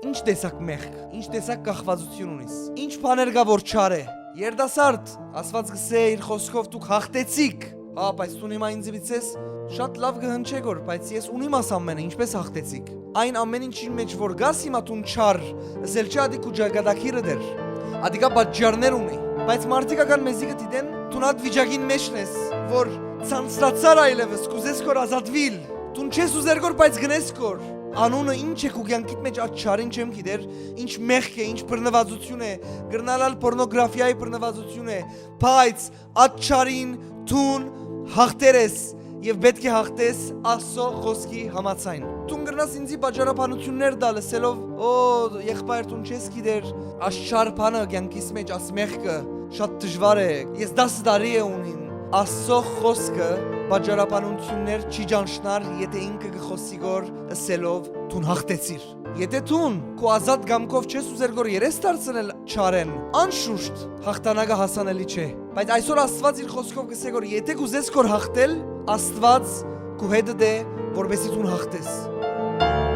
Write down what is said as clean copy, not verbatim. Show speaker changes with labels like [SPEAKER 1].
[SPEAKER 1] Ինչ տեսակ մեղք, ինչ տեսակ կախվածություն ունիս, ինչ բաներ կա որ չար է։ Երդասարդ, Աստված գսե իր խոսքով դուք հաղթեցիք։ Հա, բայց դու հիմա ինձ վիցես շատ լավ կհնչեք որ, բայց ես ունիմ աս ամենը, ինչպես հաղթեցիք։ Այն ամեն ինչի մեջ որ գաս հիմա տուն չար, զել չի ադի քու ջագադակիրը դեր։ Ադիկա պատճառներ ունի, բայց մարդիկական մեզի գտիդեն դու նատ վիճակին մեջն ես, որ ցանցրացար այլևս կուզես կոր ազատվիլ։ Դու չես ուզեր կոր, բայց գնես կոր։ Անունը ինչ է քու կյանքիդ մեջ աճ չարին չեմ գիտեր, ինչ մեղք է, ինչ բռնվածություն է, գրնալալ պորնոգրաֆիայի բռնվածություն է, բայց աճ չարին դուն հաղթեր ես եւ պետք է հաղթես Աստծո խոսքի համաձայն։ Դու գրնաս ինձի բաժարապանություններ դա լսելով, եղբայր դու չես գիտեր, աշխարհ բանը կյանքիս մեջ աս մեղքը շատ դժվար է։ Ես 10 տարի է ունին Աստծո խոսքը բաժարապանություններ չի ճանչնար, եթե ինքը գխոսի գոր ասելով դու հաղթեցիր։ Եթե դու քո ազատ գամքով չես ուզեր գոր երես դարձնել չարեն, անշուշտ հաղթանակը հասանելի չէ։ Բայց այսօր Աստված իր խոսքով գսե գոր եթե կուզես գոր հաղթել, Աստված քո հետ է որովհետեւ դու հաղթես։